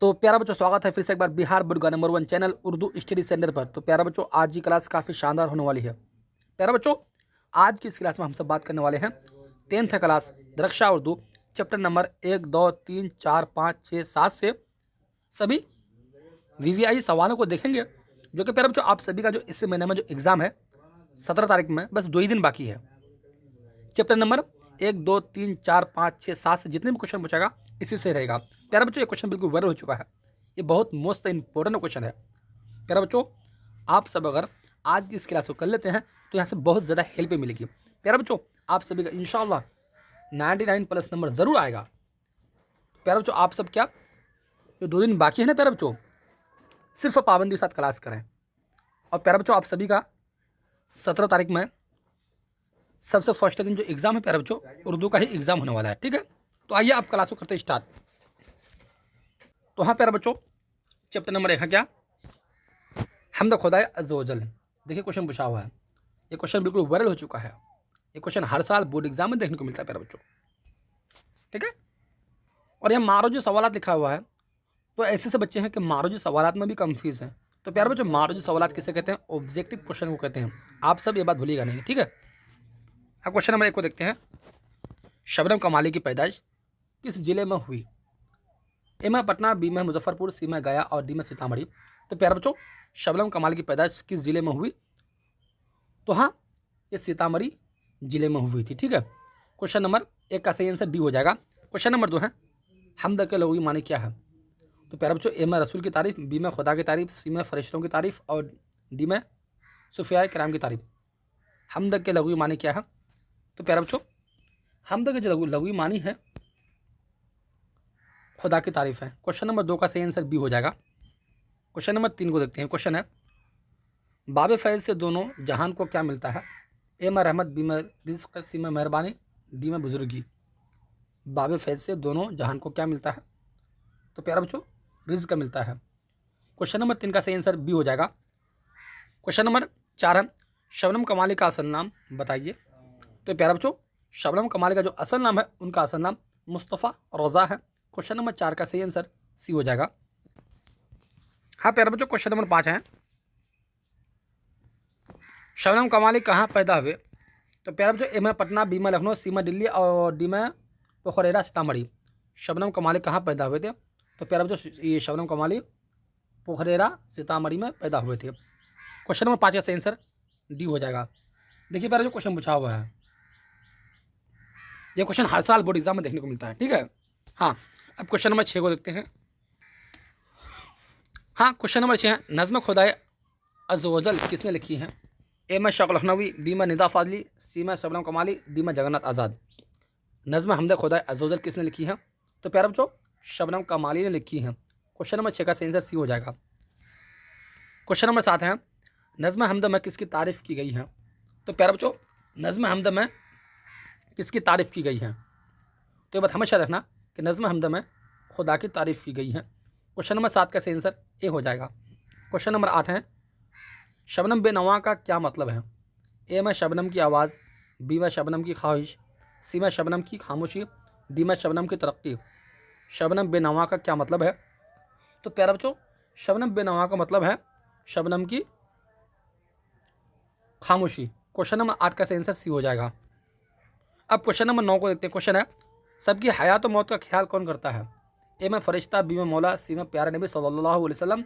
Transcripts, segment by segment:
तो प्यारा बच्चों, स्वागत है फिर से एक बार बिहार बोर्ड का number 1 channel Urdu study centre पर। तो प्यारा बच्चों, आज की क्लास काफ़ी शानदार होने वाली है। प्यारा बच्चों, आज की इस क्लास में हम सब बात करने वाले हैं 10th क्लास दरक्षा उर्दू चैप्टर नंबर 1, 2, 3, 4, 5, 6, 7 से सभी वीवीआई सवालों को देखेंगे, जो कि प्यारा बच्चों आप सभी का जो इस महीने में जो एग्ज़ाम है 17 तारीख में, बस 2 ही दिन बाकी है। चैप्टर नंबर 1, 2, 3, 4, 5, 6, 7 से जितने भी क्वेश्चन पूछेगा इसी से रहेगा। प्यारा बच्चों, ये क्वेश्चन बिल्कुल वायरल हो चुका है, ये बहुत मोस्ट इंपॉर्टेंट क्वेश्चन है। प्यारा बच्चों, आप सब अगर आज की इस क्लास को कर लेते हैं तो यहाँ से बहुत ज़्यादा हेल्प मिलेगी। प्यारा बच्चों, आप सभी का इंशाल्लाह 99+ नंबर ज़रूर आएगा। प्यारा बच्चों, आप सब क्या जो 2 दिन बाकी है ना प्यारा बच्चों, सिर्फ पाबंदी के साथ क्लास करें। और प्यारा बच्चों, आप सभी का 17 तारीख में सबसे फर्स्ट दिन जो एग्ज़ाम है प्यारा बच्चों, उर्दू का ही एग्ज़ाम होने वाला है। ठीक है, तो आइए आप क्लास को करते स्टार्ट। तो हाँ प्यारा बच्चों, चैप्टर नंबर 1 है क्या, हमद खुदाए अज़्ज़ व जल। देखिए क्वेश्चन पूछा हुआ है, ये क्वेश्चन बिल्कुल वायरल हो चुका है। ये क्वेश्चन हर साल बोर्ड एग्जाम में देखने को मिलता है प्यारा बच्चों। ठीक है, और यहाँ मारूजी सवालात लिखा हुआ है, तो ऐसे से बच्चे हैं कि मारूजी सवालात में भी कंफ्यूज हैं। तो प्यारा बच्चों, मारूजी सवालात किसे कहते हैं? ऑब्जेक्टिव क्वेश्चन को कहते हैं। आप सब ये बात भूलिएगा नहीं, ठीक है। हाँ, क्वेश्चन नंबर 1 को देखते हैं। शबनम कमाली की पैदाइश किस जिले में हुई? ए में पटना, बी में मुजफ्फरपुर, सी में गया और डी में सीतामढ़ी। तो प्यारा बच्चों, शबनम कमाल की पैदाइश किस जिले में हुई? तो हाँ, ये सीतामढ़ी जिले में हुई थी। ठीक है, क्वेश्चन नंबर 1 का सही आंसर डी हो जाएगा। क्वेश्चन नंबर 2 है, हमद के लग़वी माने क्या है? तो प्यारा बच्चों, ए में रसूल की तारीफ, बी में खुदा की तारीफ, सी में फरिश्तों की तारीफ और डी में सुफिया किराम की तारीफ। हमद के लग़वी माने क्या है? तो प्यारा बच्चों, हमद के जो लग़वी मानी है खुदा की तारीफ है। क्वेश्चन नंबर 2 का सही आंसर बी हो जाएगा। क्वेश्चन नंबर 3 को देखते हैं। क्वेश्चन है, बाब फैज़ से दोनों जहान को क्या मिलता है? ए में रहमत, बी में रिज़्क़, सी में मेहरबानी, डी में बुजुर्गी। बाब फैज़ से दोनों जहान को क्या मिलता है? तो प्यारा बच्चों, रिज़्क़ मिलता है। क्वेश्चन नंबर 3 का सही आंसर बी हो जाएगा। क्वेश्चन नंबर 4 है, शबनम कमाली का असल नाम बताइए। तो प्यारा बच्चों, शबनम कमाली का जो असल नाम है, उनका असल नाम मुस्तफ़ा रोज़ा है। क्वेश्चन नंबर 4 का सही आंसर सी हो जाएगा। हाँ प्यारे बच्चों, क्वेश्चन नंबर 5 है, शबनम कमाली कहाँ पैदा हुए? तो प्यारे बच्चों, ए में पटना, बी में लखनऊ, सी में दिल्ली और डी में पोखरेरा सीतामढ़ी। शबनम कमाली कहाँ पैदा हुए थे? तो प्यारे बच्चों, ये शबनम कमाली पोखरेरा सीतामढ़ी में पैदा हुए थे। क्वेश्चन नंबर 5 का सही आंसर डी हो जाएगा। देखिए प्यारे जो क्वेश्चन पूछा हुआ है, ये क्वेश्चन हर साल बोर्ड एग्जाम में देखने को मिलता है। ठीक है, हाँ अब क्वेश्चन नंबर 6 को देखते हैं। हाँ, क्वेश्चन नंबर 6 है, नज़्म खुदाए अज़्ज़ व जल किसने लिखी है? ए में शौक़ लखनवी, बी में निदा फाजली, सी में शबनम कमाली, डी में जगन्नाथ आज़ाद। नज़्म हमद खुदाए अज़्ज़ व जल किसने लिखी है? तो प्यारे बच्चों, शबनम कमाली ने लिखी है। क्वेश्चन नंबर 6 का सही आंसर सी हो जाएगा। क्वेश्चन नंबर 7 है, नज़्म हमद में किसकी तारीफ़ की गई है? तो प्यारे बच्चों, नज़्म हमद में किसकी तारीफ़ की गई है? तो ये बात हमेशा रखना कि नज़्म हमद में खुदा की तारीफ़ की गई है। क्वेश्चन नंबर 7 का सही आंसर ए हो जाएगा। क्वेश्चन नंबर 8 है, शबनम बेनवा का क्या मतलब है? ए में शबनम की आवाज़, बी में शबनम की ख्वाहिश, सी में शबनम की खामोशी, डी में शबनम की तरक्की। शबनम बेनवा का क्या मतलब है? तो प्यारे बच्चों, शबनम बेनवा का मतलब है शबनम की खामोशी। क्वेश्चन नंबर 8 का सही आंसर सी हो जाएगा। अब क्वेश्चन नंबर 9 को देखते हैं। क्वेश्चन है, सबकी हयात और मौत का ख्याल कौन करता है? ए में फरिश्ता, बी में मौला, सी में प्यारे नबी सल्लल्लाहु अलैहि वसल्लम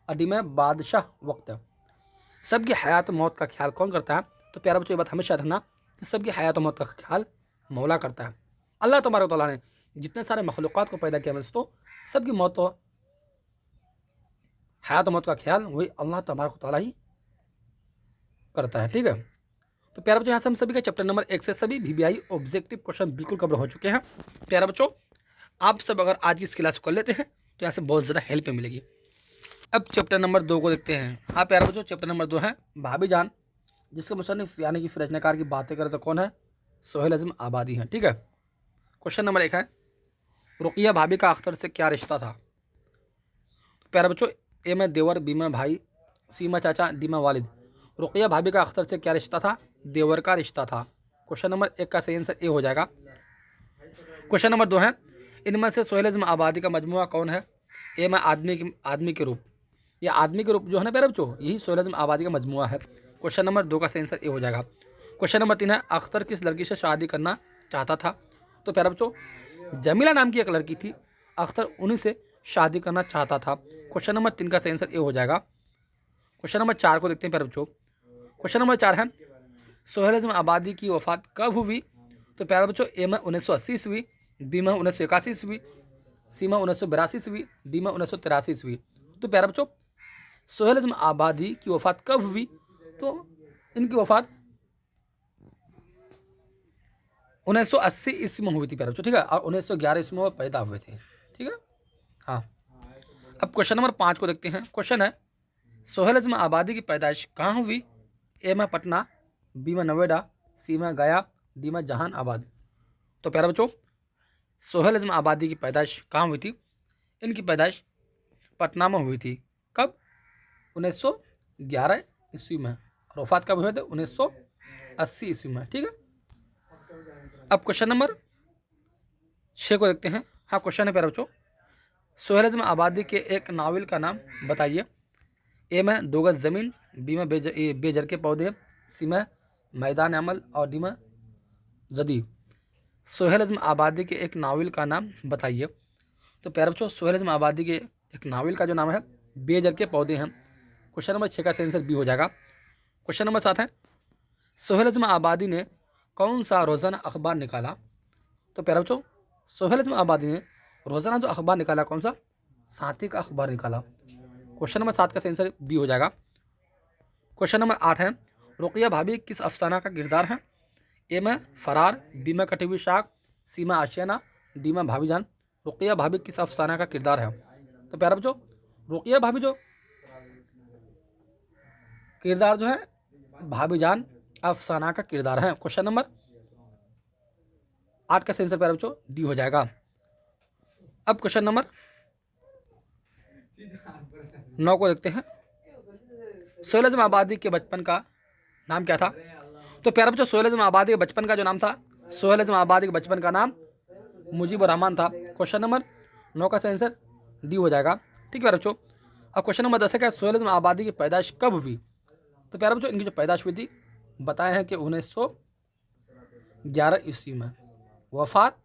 और डी में बादशाह वक्त। सबकी हयात और मौत का ख्याल कौन करता है? तो प्यारा बच्चों, ये बात हमेशा रखना कि सबकी हयात और मौत का ख्याल मौला करता है। अल्लाह तबारक व तआला ने जितने सारे मखलूक़ात को पैदा किया है दोस्तों, सबकी मौत और हयात और मौत का ख्याल वही अल्लाह तबारक व तआला ही करता है। ठीक है, तो प्यारा बच्चों, यहाँ से हम सभी का चैप्टर नंबर 1 से सभी वीवीआई ऑब्जेक्टिव क्वेश्चन बिल्कुल कवर हो चुके हैं। प्यारा बच्चों, आप सब अगर आज की इस क्लास को कर लेते हैं तो यहाँ से बहुत ज़्यादा हेल्प मिलेगी। अब चैप्टर नंबर 2 को देखते हैं। हाँ प्यारा बच्चों, चैप्टर नंबर 2 है भाभी जान, जिसके मुसन्निफ यानी कि रचनाकार की बातें करें तो कौन है? सोहेल अज़म आबादी हैं। ठीक है, क्वेश्चन नंबर 1 है, रुक़िया भाभी का अख्तर से क्या रिश्ता था? प्यारा बच्चों, ए में देवर, बी में भाई, सी में चाचा, डी में वालिद। रुक़िया भाभी का अख्तर से क्या रिश्ता था? देवर का रिश्ता था। क्वेश्चन नंबर 1 का सही आंसर ए हो जाएगा। क्वेश्चन नंबर 2 है, इनमें से सोहेल अज़म आबादी का मजमुआ कौन है? ए में आदमी के रूप, ये आदमी के रूप जो है ना प्यारे बच्चों, यही सोहेल आबादी का मजमुआ है। क्वेश्चन नंबर 2 का सही आंसर ए हो जाएगा। क्वेश्चन नंबर 3 है, अख्तर किस लड़की से शादी करना चाहता था? तो प्यारे बच्चों, जमीला नाम की एक लड़की थी, अख्तर उन्हीं से शादी करना चाहता था। क्वेश्चन नंबर 3 का सही आंसर ए हो जाएगा। क्वेश्चन नंबर 4 को देखते हैं प्यारे बच्चों। क्वेश्चन नंबर 4 है, सोहेल आबादी की वफ़ात कब हुई? तो प्यारे बच्चों, ए में 1980 ईस्वी, बी में 1981 ईस्वी, सी में 1982 ईस्वी, डी में 1983 ईस्वी। तो प्यारे बच्चों, सोहेल आबादी की वफ़ात कब हुई? तो इनकी वफ़ात 1980 ईस्वी में हुई थी प्यारे बच्चों, ठीक है, और 1911 ईस्वी में वो पैदा हुए थे, ठीक है। हाँ, अब क्वेश्चन नंबर 5 को देखते हैं। क्वेश्चन है, सोहेल आबादी की पैदाइश कहाँ हुई? ए में पटना, बी में नोएडा, सी में गया, डी में जहानाबाद। तो प्यारे बच्चों, सोहेल आबादी की पैदाइश कहाँ हुई थी? इनकी पैदाइश पटना में हुई थी। कब? 1911 ईस्वी में, और वफात कब हुए थे? 1980 ईस्वी में, ठीक है। अब क्वेश्चन नंबर 6 को देखते हैं। हाँ, क्वेश्चन है प्यारे बच्चों, सोहेल आबादी के एक नावल का नाम बताइए। ए में 2 गज ज़मीन, बी में बेजर के पौधे, सी में मैदान अमल, और डी में जदी। सोहेल आबादी के एक नावल का नाम बताइए। तो प्यारे बच्चों, सोहेल आबादी के एक नावल का जो नाम है बेजर के पौधे हैं। क्वेश्चन नंबर 6 का सही आंसर बी हो जाएगा। क्वेश्चन नंबर 7 है, सोहेल आबादी ने कौन सा रोज़ाना अखबार निकाला? तो प्यारे बच्चों, सोहेल आबादी ने रोज़ाना जो अखबार निकाला, कौन सा? साथी का अखबार निकाला। क्वेश्चन नंबर 7 का सही आंसर बी हो जाएगा। क्वेश्चन नंबर 8 है, रुक़िया भाभी किस अफसाना का किरदार है? ए में फरार, बी में कटी हुई शाख, सी में आशियाना, डी में भाभी जान। रुक़िया भाभी किस अफसाना का किरदार है? तो प्यारे बच्चों, रुक़िया भाभी जो किरदार जो है, भाभी जान अफसाना का किरदार है। क्वेश्चन नंबर 8 का सही आंसर प्यारे बच्चों डी हो जाएगा। अब क्वेश्चन नंबर 9 को देखते हैं। सोहेल आबादी के बचपन का नाम क्या था? तो प्यारे बच्चों, सोहेल आबादी के बचपन का जो नाम था, सोहेल आबादी के बचपन का नाम मुजीबुर रहमान था। क्वेश्चन नंबर 9 का सही आंसर डी हो जाएगा, ठीक है प्यारे बच्चों। अब क्वेश्चन नंबर 10 है, क्या सोहेल आबादी की पैदाइश कब हुई? तो प्यारे बच्चों, इनकी जो पैदाइश हुई थी बताए हैं कि 1911 ईस्वी में, वफात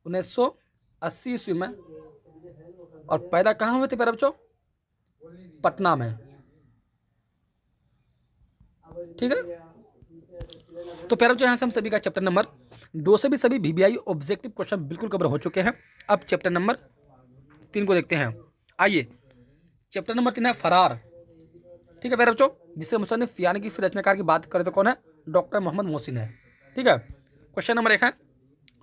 1980 ईस्वी में, और पैदा कहाँ हुए थे प्यारे बच्चों? पटना में, ठीक है। तो प्यारे बच्चों, यहाँ से हम सभी का चैप्टर नंबर 2 से भी सभी VBI ऑब्जेक्टिव क्वेश्चन बिल्कुल कवर हो चुके हैं। अब चैप्टर नंबर 3 को देखते हैं। आइए, चैप्टर नंबर 3 है फरार, ठीक है प्यारे बच्चों, जिससे मुसन्निफ यानी कि फिर रचनाकार की बात करें तो कौन है? डॉक्टर मोहम्मद मोहसिन है, ठीक है। क्वेश्चन नंबर 1 है,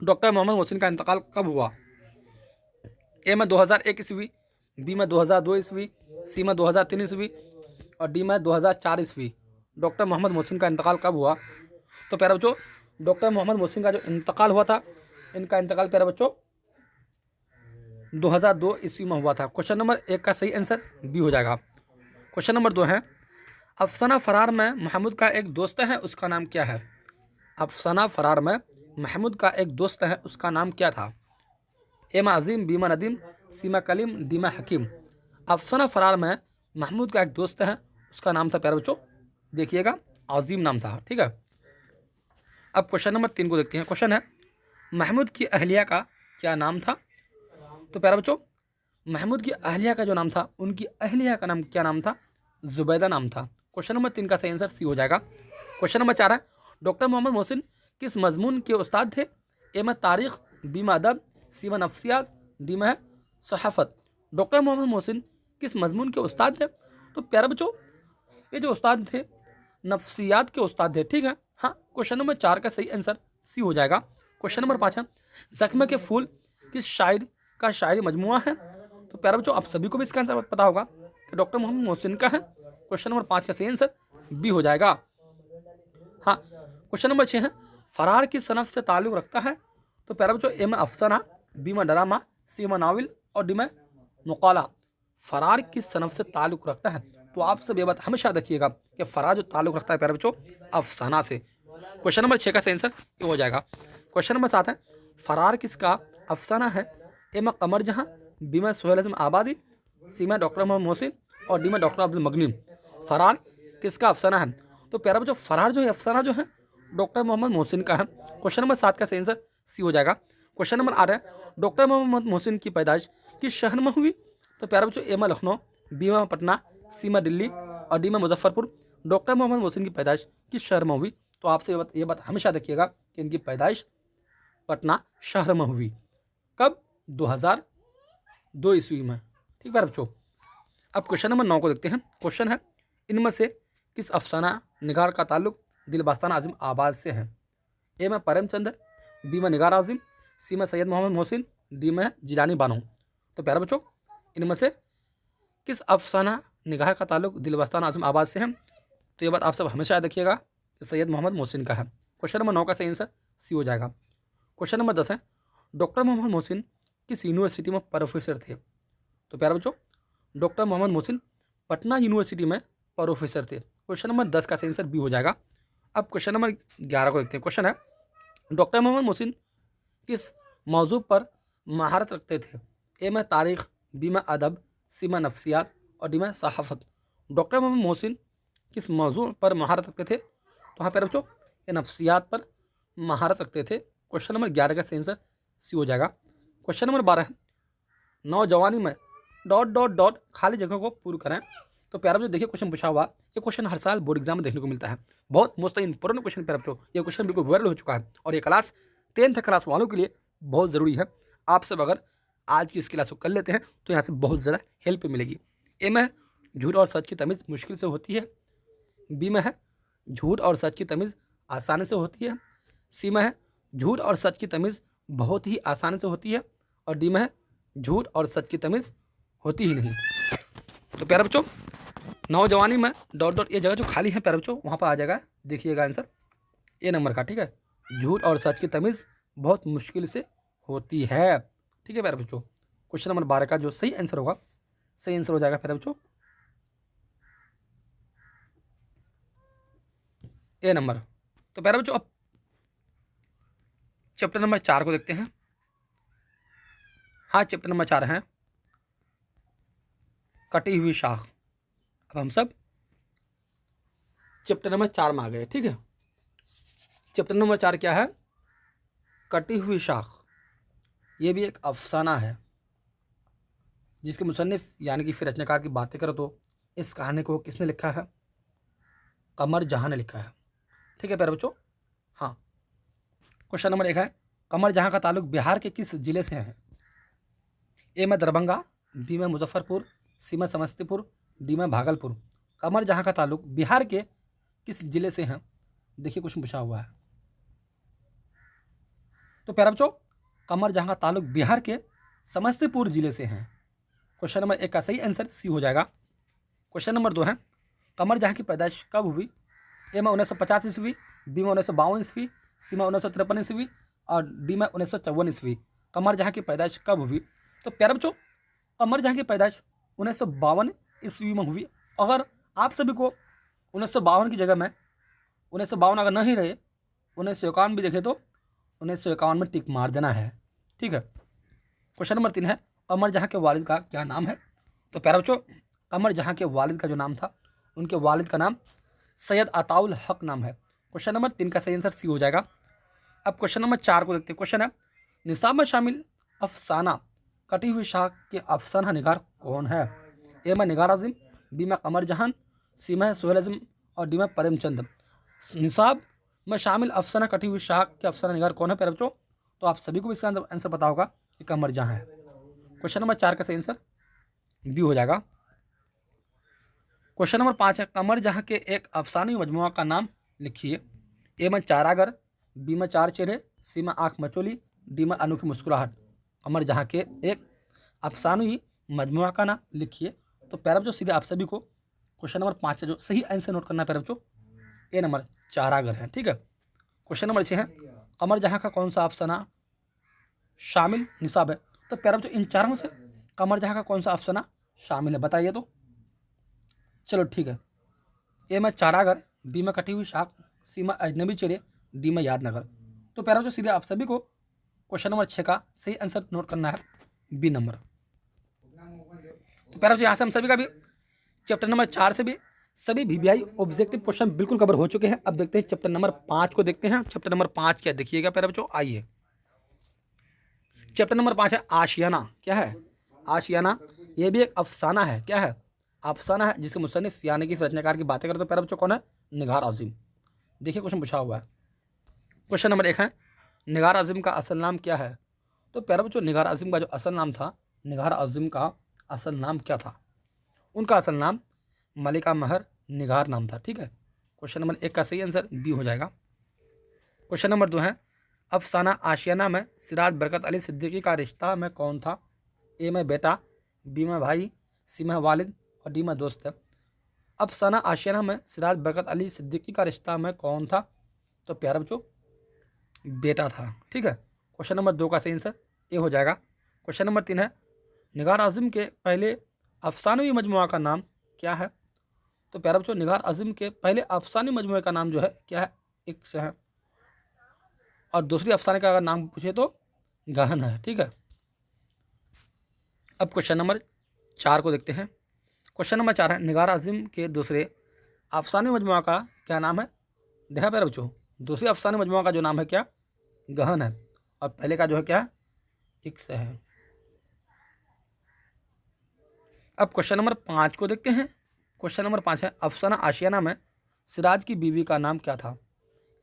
डॉक्टर मोहम्मद मोहसिन का इंतकाल कब हुआ? ए में 2001 ईस्वी, बी में 2002 ईस्वी, सी में 2003 ईस्वी, और डी में 2004 ईस्वी। डॉक्टर मोहम्मद मोहसिन का इंतकाल कब हुआ? तो प्यारे बच्चों, डॉक्टर मोहम्मद मोहसिन का जो इंतकाल हुआ था, इनका इंतकाल प्यारे बच्चों 2002 ईस्वी में हुआ था। क्वेश्चन नंबर 1 का सही आंसर बी हो जाएगा। क्वेश्चन नंबर 2 है, अफसाना फरार में महमूद का एक दोस्त है, उसका नाम क्या है? अफसाना फरार में महमूद का एक दोस्त है, उसका नाम क्या था? ए में अजीम, बी में नदीम, सी में कलीम, डी में हकीम। अफसाना फरार में महमूद का एक दोस्त है, उसका नाम था प्यारे बच्चों, देखिएगा, अजीम नाम था, ठीक है। अब क्वेश्चन नंबर 3 को देखते हैं। क्वेश्चन है, महमूद की अहलिया का क्या नाम था? तो प्यारे बच्चों, महमूद की अहलिया का जो नाम था, उनकी अहलिया का नाम क्या नाम था? जुबैदा नाम था। क्वेश्चन नंबर 3 का सही आंसर सी हो जाएगा। क्वेश्चन नंबर 4 है, डॉक्टर मोहम्मद मोहसिन किस मजमून के उस्ताद थे? ए में तारीख, बी में अदब, सी में नफ्सियात, डी में सहाफ़त। डॉक्टर मोहम्मद मोहसिन किस मजमून के उस्ताद थे? तो प्यारे बच्चों, ये जो उस्ताद थे नफ्सियात के उस्ताद थे, ठीक है। हाँ, क्वेश्चन नंबर 4 का सही आंसर सी हो जाएगा। क्वेश्चन नंबर 5 है, ज़ख्म के फूल किस शायर का शायरी मजमुआ है? तो प्यारे बच्चों, आप सभी को भी इसका आंसर पता होगा कि डॉक्टर मोहम्मद मोहसिन का है। क्वेश्चन नंबर 5 का सही आंसर बी हो जाएगा। हाँ, क्वेश्चन नंबर 6 है, फरार किस सनफ से ताल्लुक़ रखता है? तो प्यारे बच्चों, ए में अफसाना, बी में ड्रामा, सी में नावल, और डी में मुकाला। फरार किस सनफ से ताल्लुक़ रखता है? तो आप सब ये बात हमेशा रखिएगा कि फरार जो ताल्लुक़ रखता है प्यारे बच्चों अफसाना से। क्वेश्चन नंबर 6 का सही आंसर ये हो जाएगा। क्वेश्चन नंबर 7 है, फरार किसका अफसाना है? ए में कमर जहाँ, बी में सोहेल आजम आबादी, सी में डॉक्टर मोहम्मद मोहसिन और डी में डॉक्टर अब्दुल मगनी। फरहान किसका अफसाना है? तो प्यारा बच्चों फरहान जो है अफसाना जो है डॉक्टर मोहम्मद मोहसिन का है। क्वेश्चन नंबर 7 का सही आंसर सी हो जाएगा। क्वेश्चन नंबर 8 है डॉक्टर मोहम्मद मोहसिन की पैदाइश किस शहर में हुई? तो प्यारा बच्चों ए में लखनऊ, बी में पटना, सी में दिल्ली और डी में मुजफ्फरपुर। डॉक्टर मोहम्मद मोहसिन की पैदाइश किस शहर में हुई? तो आपसे ये बात हमेशा देखिएगा कि इनकी पैदाइश पटना शहर में हुई। कब? 2002 ईस्वी में। ठीक है बच्चों। अब क्वेश्चन नंबर 9 को देखते हैं। क्वेश्चन है इनमें से किस अफसाना निगार का ताल्लुक दिलबास्तान आजिम आबाद से है? ए में परमचंद, बी में निगार आजिम, सी में सैयद मोहम्मद मोहसिन, डी में जिलानी बानो। तो प्यारे बच्चों इनमें से किस अफसाना निगाह का ताल्लुक दिलबास्तान आजिम आबाद से है? तो ये बात आप सब हमेशा याद रखिएगा कि सैयद मोहम्मद मोहसिन का है। क्वेश्चन नंबर 9 का सही आंसर सी हो जाएगा। क्वेश्चन नंबर 10 है डॉक्टर मोहम्मद मोहसिन किस यूनिवर्सिटी में प्रोफेसर थे? तो प्यारे बच्चों डॉक्टर मोहम्मद मोहसिन पटना यूनिवर्सिटी में प्रोफेसर थे। क्वेश्चन नंबर 10 का सही आंसर बी हो जाएगा। अब क्वेश्चन नंबर 11 को देखते हैं। क्वेश्चन है डॉक्टर मोहम्मद मोहसिन किस मौजू पर महारत रखते थे? ए में तारीख, बी में अदब, सी में नफ्सियात और डी में सहाफ़त। डॉक्टर मोहम्मद मोहसिन किस मौजू पर महारत रखते थे? तो हाँ प्यारे बच्चों ये नफ्सियात पर महारत रखते थे। क्वेश्चन नंबर 11 का सही आंसर सी हो जाएगा। क्वेश्चन नंबर 12 है नौजवानी में ... खाली जगह को पूर्ण करें। तो प्यारे बच्चों देखिए क्वेश्चन पूछा हुआ, ये क्वेश्चन हर साल बोर्ड एग्जाम में देखने को मिलता है। बहुत मोस्ट इंपॉर्टेंट क्वेश्चन प्यारे बच्चों, ये क्वेश्चन बिल्कुल वायरल हो चुका है और ये क्लास 10th क्लास वालों के लिए बहुत ज़रूरी है। आप सब अगर आज की इस क्लास को कर लेते हैं तो यहाँ से बहुत ज़्यादा हेल्प मिलेगी। ए में झूठ और सच की तमीज़ मुश्किल से होती है, बी में है झूठ और सच की तमीज़ आसानी से होती है, सी में है झूठ और सच की तमीज़ बहुत ही आसानी से होती है और डी में है झूठ और सच की तमीज़ होती ही नहीं। तो प्यारे बच्चों नौजवानी में ... ये जगह जो खाली है प्यारे बच्चों वहाँ पर आ जाएगा, देखिएगा आंसर ए नंबर का। ठीक है, झूठ और सच की तमीज़ बहुत मुश्किल से होती है। ठीक है प्यारे बच्चों, क्वेश्चन नंबर 12 का जो सही आंसर होगा, सही आंसर हो जाएगा प्यारे बच्चों ए नंबर। तो प्यारे बच्चों अब चैप्टर नंबर 4 को देखते हैं। हाँ चैप्टर नंबर 4 है कटी हुई शाख। अब हम सब चैप्टर नंबर 4 में आ गए। ठीक है, चैप्टर नंबर 4 क्या है? कटी हुई शाख। ये भी एक अफसाना है जिसके मुसन्निफ यानी कि फिर रचनाकार की बातें करो तो इस कहानी को किसने लिखा है? कमर जहां ने लिखा है। ठीक है प्यारे बच्चों। हाँ क्वेश्चन नंबर 1 है कमर जहां का ताल्लुक बिहार के किस जिले से है? ए में दरभंगा, बी में मुजफ्फरपुर, सी में समस्तीपुर, डी में भागलपुर। कमर जहां का ताल्लुक बिहार के किस जिले से है? देखिए क्वेश्चन पूछा हुआ है। तो प्यारे बच्चों कमर जहां का ताल्लुक बिहार के समस्तीपुर जिले से है। क्वेश्चन नंबर 1 का सही आंसर सी हो जाएगा। क्वेश्चन नंबर 2 है कमर जहां की पैदाइश कब हुई? ए में 1950 ईस्वी, बी में 1952 ईस्वी, सी में 1953 ईस्वी और डी में 1954 ईस्वी। कमर जहां की पैदाइश कब हुई? तो प्यारे बच्चों कमर जहां की पैदाइश 1952 ईस्वी में हुई। अगर आप सभी को 1952 की जगह में 1952 अगर नहीं रहे 1951 भी देखे तो 1951 में टिक मार देना है। ठीक है, क्वेश्चन नंबर 3 है कमर जहां के वालिद का क्या नाम है? तो प्यारे बच्चों कमर जहां के वालिद का जो नाम था उनके वालिद का नाम सैयद अताउल हक नाम है। क्वेश्चन नंबर 3 का सही आंसर सी हो जाएगा। अब क्वेश्चन नंबर 4 को देखते हैं। क्वेश्चन है निसाब में शामिल अफसाना कटी हुई शाख के अफसाना निगार कौन है? ए में निगार आजिम, बी में कमर जहान, सी में सोहेल आजम और डी में परमचंद। निसाब में शामिल अफसाना कटी हुई शाख के अफसाना निगार कौन है प्यारे बच्चों? तो आप सभी को इसका आंसर पता होगा कि कमर जहां है। क्वेश्चन नंबर 4 का सही आंसर बी हो जाएगा। क्वेश्चन नंबर 5 है कमर जहां के एक अफसानी मजमुआ का नाम लिखिए। ए में चारागर, बी में चार चेहरे, सी में आँख मचोली, डी में अनोखी मुस्कुराहट। कमर जहां के एक अफसानी मजमुआ का नाम लिखिए। तो प्यारे बच्चों सीधे आप सभी को क्वेश्चन नंबर 5 जो सही आंसर नोट करना है प्यारे बच्चों ए नंबर चारागर है। ठीक है, क्वेश्चन नंबर 6 है कमर जहां का कौन सा अफसाना शामिल निसाब है? तो प्यारे बच्चों इन चारों में से कमर जहां का कौन सा अफसाना शामिल है बताइए तो। चलो ठीक है, ए में चारागर, बी में कटी हुई शाख, सी में अजनबी चेहरे, डी में यादनगर। तो प्यारे बच्चों सीधे आप सभी को क्वेश्चन नंबर 6 का सही आंसर नोट करना है बी नंबर। तो प्यारे बच्चों यहाँ से हम सभी का भी चैप्टर नंबर 4 से भी सभी वीवीआई ऑब्जेक्टिव क्वेश्चन बिल्कुल कवर हो चुके हैं। अब देखते हैं चैप्टर नंबर 5 को देखते हैं। चैप्टर नंबर 5 क्या देखिएगा प्यारे बच्चों, आइए। चैप्टर नंबर 5 है आशियाना। क्या है? आशियाना। ये भी एक अफसाना है। क्या है? अफसाना है, जिसके मुसन्निफ यानी कि रचनाकार की बातें करते हैं प्यारे बच्चों कौन है? निगार आज़िम। देखिए क्वेश्चन पूछा हुआ है। क्वेश्चन नंबर 1 है निगार आज़िम का असल नाम क्या है? तो प्यारे बच्चों निगार आज़िम का जो असल नाम था, निगार आज़िम का असल नाम क्या था? उनका असल नाम मलिका महर निगार नाम था। ठीक है, क्वेश्चन नंबर 1 का सही आंसर बी हो जाएगा। क्वेश्चन नंबर 2 है अफसाना आशियाना में सिराज बरकत अली सिद्दीकी का रिश्ता में कौन था? ए में बेटा, बी में भाई, सी में वालिद और डी में दोस्त है। अफसाना आशियाना में सिराज बरकत अली सिद्दीकी का रिश्ता में कौन था? तो प्यारे बच्चों बेटा था। ठीक है, क्वेश्चन नंबर 2 का सही आंसर ए हो जाएगा। क्वेश्चन नंबर 3 है निगार आज़िम के पहले अफसानवी मजमुआ का नाम क्या है? तो प्यारे बच्चों निगार आज़िम के पहले अफसानी मजमुए का नाम जो है क्या है? इक्स है। और दूसरी अफसाने का अगर नाम पूछे तो गहन है। ठीक है, अब क्वेश्चन नंबर 4 को देखते हैं। क्वेश्चन नंबर 4 है निगार आज़िम के दूसरे अफसानी मजमुआ का क्या नाम है? देखा प्यारे बच्चों, दूसरे अफसानी मजमुआ का जो नाम है क्या? गहन है। और पहले का जो है क्या? इक्स है। अब क्वेश्चन नंबर 5 को देखते हैं। क्वेश्चन नंबर 5 है अफसाना आशियाना में सिराज की बीवी का नाम क्या था?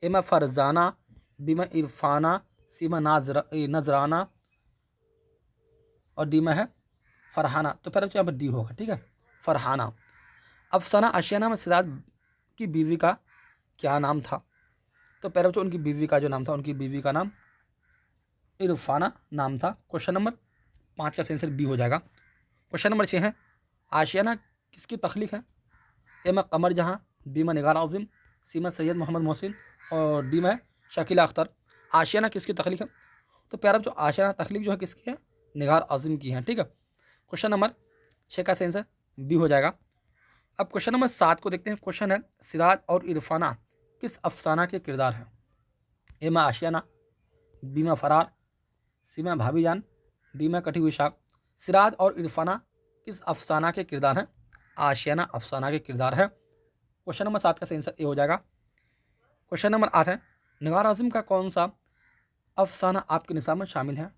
ए में फरजाना, बी में इरफाना, सी में नजराना और डी में है फरहाना। तो पहले यहाँ पर डी होगा। ठीक है, फरहाना। अफसाना आशियाना में सिराज की बीवी का क्या नाम था? तो पहले बच्चों उनकी बीवी का जो नाम था, उनकी बीवी का नाम इरफाना नाम था। क्वेश्चन नंबर 5 का आंसर बी हो जाएगा। क्वेश्चन नंबर 6 है आशियाना किसकी तख्लीक है? ए में कमर जहाँ, बी में निगार आज़िम, सी में सैयद मोहम्मद मोहसिन और डी में शकीला अख्तर। आशियाना किसकी तख्लीक है? तो प्यारा जो आशियाना तख्लीक जो है किसकी है? निगार आज़िम की है। ठीक है, क्वेश्चन नंबर 6 का आंसर बी हो जाएगा। अब क्वेश्चन नंबर 7 को देखते हैं। क्वेश्चन है सिराज और इरफाना किस अफसाना के किरदार हैं? ए में आशियाना, बी में फरार, सी में भाभी जान, डी में कटी हुई शाख। सिराज और इरफाना किस अफसाना के किरदार हैं? आशियाना अफसाना के किरदार है। क्वेश्चन नंबर 7 का सही आंसर ए हो जाएगा। क्वेश्चन नंबर 8 है निगार आज़िम का कौन सा अफसाना आपके निसाब में शामिल है?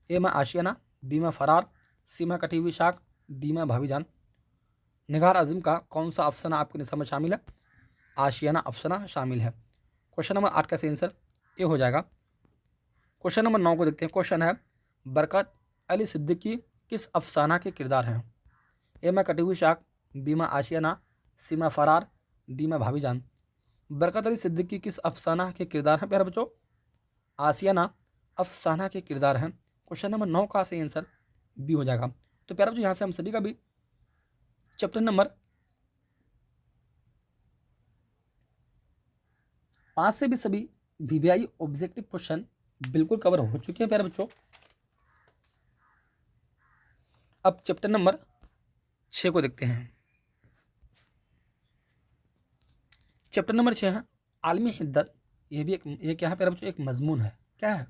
ए में आशियाना, बी में फरार, सी में कटी हुई शाख, डी में भाभी जान। निगार आज़िम का कौन सा अफसाना आपके निसाब में शामिल है? आशियाना अफसाना शामिल है। क्वेश्चन नंबर 8 का सही आंसर ए हो जाएगा। क्वेश्चन नंबर 9 को देखते हैं। क्वेश्चन है बरकत अली सिद्दीकी किस अफसाना के किरदार हैं? ए में कटी हुई शाख, बी में आशियाना, सी में फरार, डी में भाभी जान। बरकत अली सिद्दीकी किस अफसाना के किरदार हैं प्यारे बच्चों? आशियाना अफसाना के किरदार हैं। क्वेश्चन नंबर 9 का सही आंसर बी हो जाएगा। तो प्यारे बच्चों यहाँ से हम सभी का भी चैप्टर नंबर 5 से भी सभी वीवीआई ऑब्जेक्टिव क्वेश्चन बिल्कुल कवर हो चुके हैं प्यारे बच्चों। अब चैप्टर नंबर 6 को देखते हैं। चैप्टर नंबर 6 है आलमी हिद्दत। ये क्या है प्यारे बच्चों? एक मजमून है। क्या है?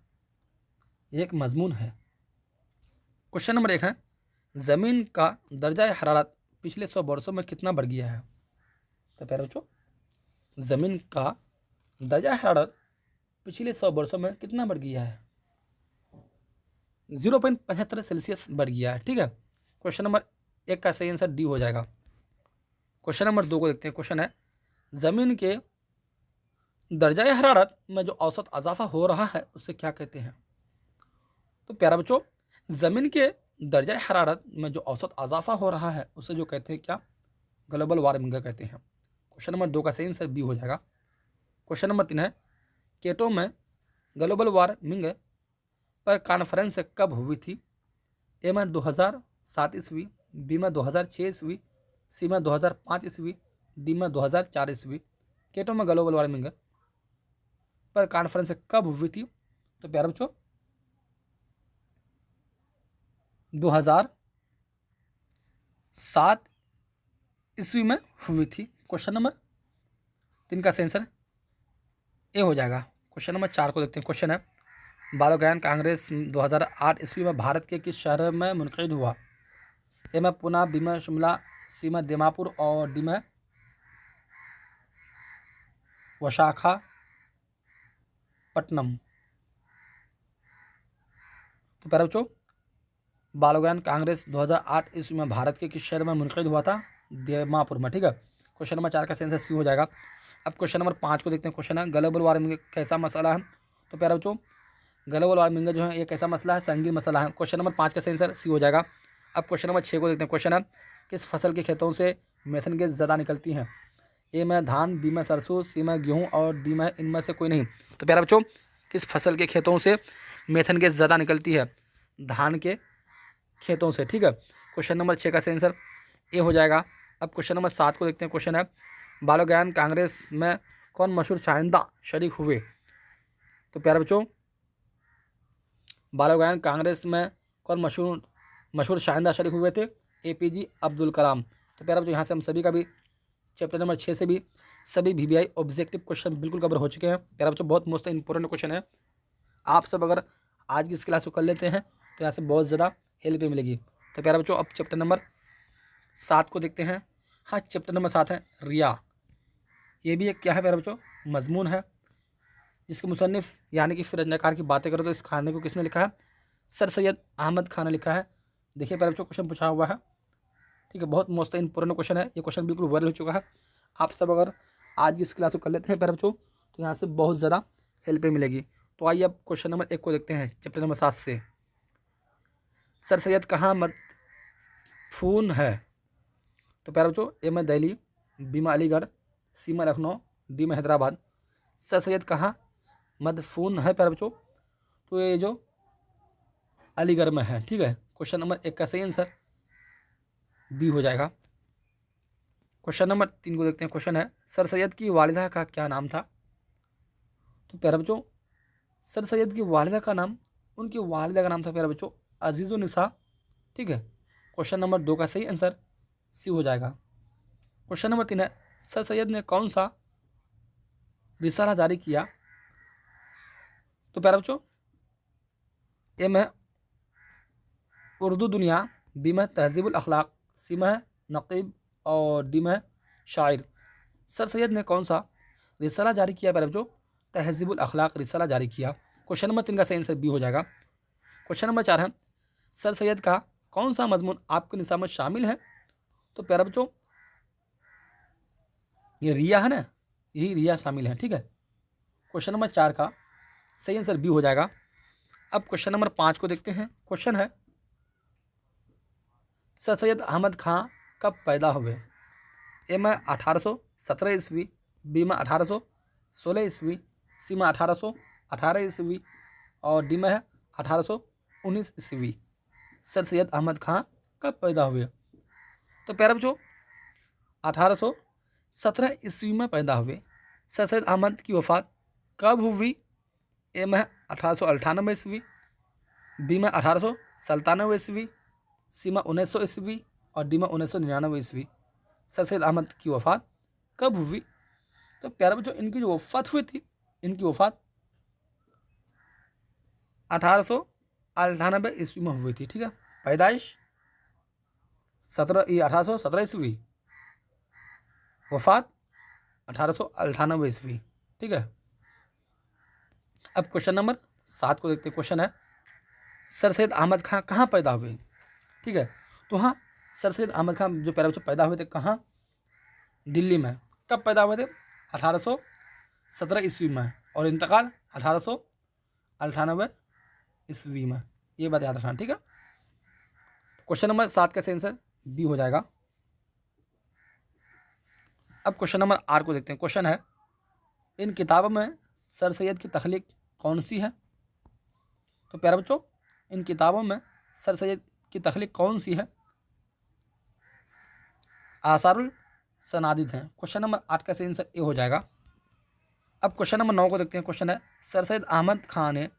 ये एक मजमून है। क्वेश्चन नंबर 1 है ज़मीन का दर्जा हरारत पिछले 100 वर्षों में कितना बढ़ गया है? तो प्यारे बच्चों ज़मीन का दर्जा हरारत पिछले 100 वर्षों में कितना बढ़ गया है? 0.75 सेल्सियस बढ़ गया है। ठीक है, क्वेश्चन नंबर 1 का सही आंसर डी हो जाएगा। क्वेश्चन नंबर 2 को देखते हैं। क्वेश्चन है ज़मीन के दर्जा हरारत में जो औसत इजाफा हो रहा है उसे क्या कहते हैं? तो प्यारा बच्चों ज़मीन के दर्जा हरारत में जो औसत इजाफा हो रहा है उसे जो कहते हैं क्या? ग्लोबल वार्मिंग कहते हैं। क्वेश्चन नंबर 2 का सही आंसर बी हो जाएगा। क्वेश्चन नंबर 3 है केटो में ग्लोबल वार्मिंग पर कॉन्फ्रेंस कब हुई थी? ए में 2007 ईस्वी, बी में 2006 ईस्वी, सी में 2005 ईस्वी, डी में 2004 ईस्वी। केटो में ग्लोबल वार्मिंग पर कॉन्फ्रेंस कब हुई थी? तो प्यारे बच्चों 2007 ईस्वी में हुई थी। क्वेश्चन नंबर 3 का आंसर ए हो जाएगा। क्वेश्चन नंबर 4 को देखते हैं। क्वेश्चन है बालोज्ञान कांग्रेस 2008 ईस्वी में भारत के किस शहर में मुनक़िद हुआ? ए में पुणे, बी में शिमला, सी में दीमापुर और डी में विशाखापट्टनम। तो प्यारे बच्चों, बाल विज्ञान कांग्रेस 2008 ईस्वी में भारत के किस शहर में मुनक़िद हुआ था? दीमापुर में। ठीक है, क्वेश्चन नंबर 4 का आंसर सी हो जाएगा। अब क्वेश्चन नंबर 5 को देखते हैं। क्वेश्चन है ग्लोबल वार्मिंग कैसा मसला है? तो प्यारे बच्चों, ग्लोबल वार्मिंग जो है ये कैसा मसला है? संगीन मसला है। क्वेश्चन नंबर 5 का आंसर सी हो जाएगा। अब क्वेश्चन नंबर 6 को देखते हैं। क्वेश्चन है किस फसल के खेतों से मेथन गैस ज़्यादा निकलती हैं? ए में धान, बी में सरसों, सी में गेहूँ और डी में इनमें से कोई नहीं। तो प्यारे बच्चों, किस फसल के खेतों से मेथन गैस ज़्यादा निकलती है? धान के खेतों से। ठीक है, क्वेश्चन नंबर 6 का आंसर ए हो जाएगा। अब क्वेश्चन नंबर 7 को देखते हैं। क्वेश्चन है बाल विज्ञान कांग्रेस में कौन मशहूर साइंसदान शरीक हुए? तो प्यारे बच्चों, बाल विज्ञान कांग्रेस में कौन मशहूर साइंसदान शरीक हुए थे? APJ अब्दुल कलाम। तो प्यारे बच्चों, यहाँ से हम सभी का भी चैप्टर नंबर 6 से भी सभी VBI ऑब्जेक्टिव क्वेश्चन बिल्कुल कवर हो चुके हैं। प्यारे बच्चों, बहुत मोस्ट इंपॉर्टेंट क्वेश्चन है। आप सब अगर आज की इस क्लास को कर लेते हैं तो यहाँ से बहुत ज़्यादा हेल्प मिलेगी। तो प्यारे बच्चों, अब चैप्टर नंबर 7 को देखते हैं। हाँ, चैप्टर नंबर 7 है रिया। ये भी एक क्या है प्यारे बच्चों? मजमून है, जिसके मुसन्निफ यानी कि फिर रचनाकार की बातें करो तो इस खाने को किसने लिखा है? सर सैयद अहमद खान ने लिखा है। देखिए प्यारे बच्चों, क्वेश्चन पूछा हुआ है। ठीक है, बहुत मोस्ट इंपॉर्टेंट क्वेश्चन है। ये क्वेश्चन बिल्कुल वायरल हो चुका है। आप सब अगर आज की इस क्लास को कर लेते हैं प्यारे बच्चों तो यहाँ से बहुत ज़्यादा हेल्प मिलेगी। तो आइए अब क्वेश्चन नंबर 1 को देखते हैं चैप्टर नंबर 7 से। सर सैयद कहाँ मदफून है? तो प्यारे बच्चों, ए में दिल्ली, बी में अलीगढ़, सी में लखनऊ, डी में हैदराबाद। सर सैयद कहाँ मदफून है प्यारे बच्चों? तो ये जो अलीगढ़ में है। ठीक है, क्वेश्चन नंबर 1 का सही आंसर बी हो जाएगा। क्वेश्चन नंबर 3 को देखते हैं। क्वेश्चन है सर सैयद की वालिदा का क्या नाम था? तो प्यारे बच्चों, सर सैयद की वालिदा का नाम, उनकी वालिदा का नाम था प्यारे बच्चों अजीज़ुन्निसा। ठीक है, क्वेश्चन नंबर 2 का सही आंसर सी हो जाएगा। क्वेश्चन नंबर 3 है सर सैयद ने कौन सा रिसाला जारी किया? तो प्यारे बच्चों, ए में उर्दू दुनिया, बी में तहजीबुल अखलाक, सी में नकीब और डी में शायर। सर सैयद ने कौन सा रिसाला जारी किया प्यारे बच्चों? तहजीबुल अखलाक रिसाला जारी किया। क्वेश्चन नंबर 3 का सही आंसर बी हो जाएगा। क्वेश्चन नंबर 4 है सर सैयद का कौन सा मजमून आपके निसाब में शामिल है? तो प्यारे बच्चों, ये रिया है ना, यही रिया शामिल है। ठीक है, क्वेश्चन नंबर 4 का सही आंसर बी हो जाएगा। अब क्वेश्चन नंबर 5 को देखते हैं। क्वेश्चन है सर सैयद अहमद खां कब पैदा हुए? ए में 1817 ईस्वी, बी में 1816 ईस्वी, सी में 1818 ईस्वी और डी में है 1819 ईस्वी। सर सैयद अहमद खां कब पैदा हुए? तो प्यारे बच्चों, 1817 ईस्वी में पैदा हुए। सर सैयद अहमद की वफ़ात कब हुई? ए में 1898 ईस्वी, बी में 1897 ईस्वी, सी में 1900 ईस्वी और डी में 1999 ईस्वी। सर सैयद अहमद की वफ़ात कब हुई? तो प्यारे बच्चों, इनकी जो वफ़ात हुई थी, इनकी वफ़ात 1898 ईस्वी में हुई थी। ठीक है, पैदाइश 1817 ईस्वी, वफ़ात 1898 ईस्वी। ठीक है, अब क्वेश्चन नंबर 7 को देखते हैं। क्वेश्चन है सर सैयद अहमद खां कहाँ पैदा हुए? ठीक है, तो हाँ, सर सैयद अहमद खान जो प्यारे बच्चों पैदा हुए थे कहाँ? दिल्ली में। कब पैदा हुए थे? 1817 ईस्वी में और इंतकाल 1898 ईस्वी में। ये बात याद रखना। ठीक है, क्वेश्चन नंबर 7 का आंसर बी हो जाएगा। अब क्वेश्चन नंबर 8 को देखते हैं। क्वेश्चन है इन किताबों में सर सैयद की तख्लीक कौन सी है? तो प्यारे बच्चों, इन किताबों में सर सैयद की तख्लीक कौन सी है? आसारुल सनादिद हैं। क्वेश्चन नंबर 8 का सही आंसर ए हो जाएगा। अब क्वेश्चन नंबर 9 को देखते हैं। क्वेश्चन है सर सैयद अहमद खान ने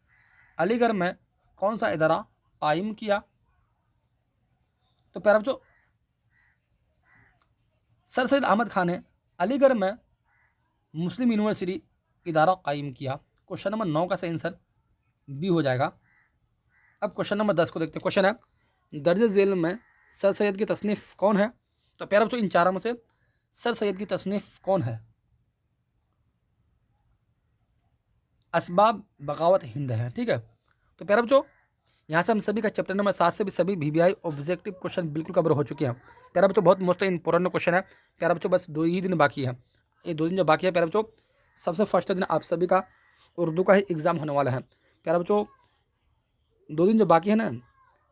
अलीगढ़ में कौन सा इदारा कायम किया? तो प्यारे बच्चों, सर सैयद अहमद खान ने अलीगढ़ में मुस्लिम यूनिवर्सिटी इदारा कायम किया। क्वेश्चन नंबर 9 का सही आंसर बी हो जाएगा। अब क्वेश्चन नंबर 10 को देखते हैं। क्वेश्चन है दर्ज झेल में सर सैयद की तसनीफ़ कौन है? तो प्यारे बच्चों इन चारों में से सर सैयद की तसनीफ़ कौन है? असबाब बगावत हिंद है। ठीक है, तो प्यारे बच्चों यहाँ से हम सभी का चैप्टर नंबर 7 से भी सभी VBI ऑब्जेक्टिव क्वेश्चन बिल्कुल कवर हो चुके हैं। प्यारे बच्चों बहुत मोस्ट इंपॉर्टेंट क्वेश्चन है। प्यारे बच्चों बस 2 ही दिन बाकी है। ये 2 दिन जो बाकी है प्यारे बच्चों, सबसे फर्स्ट दिन आप सभी का उर्दू का ही एग्ज़ाम होने वाला है। प्यारे बच्चों 2 दिन जो बाकी है ना,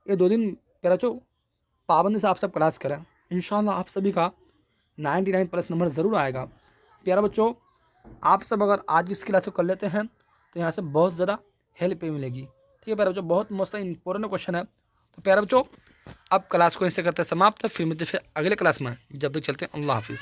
ये 2 दिन प्यारे बच्चों पाबंदी से आप सब क्लास करें। इंशाल्लाह आप सभी का 99+ नंबर ज़रूर आएगा। प्यारे बच्चों आप सब अगर आज की इस क्लास को कर लेते हैं तो यहाँ से बहुत ज़्यादा हेल्प मिलेगी। ठीक है प्यारे बच्चों, बहुत मोस्ट इंपॉर्टेंट क्वेश्चन है। तो प्यारे बच्चों अब क्लास को ऐसे करते हैं समाप्त, फिर मिलते फिर अगले क्लास में, जब भी चलते हैं। अल्लाह हाफिज़।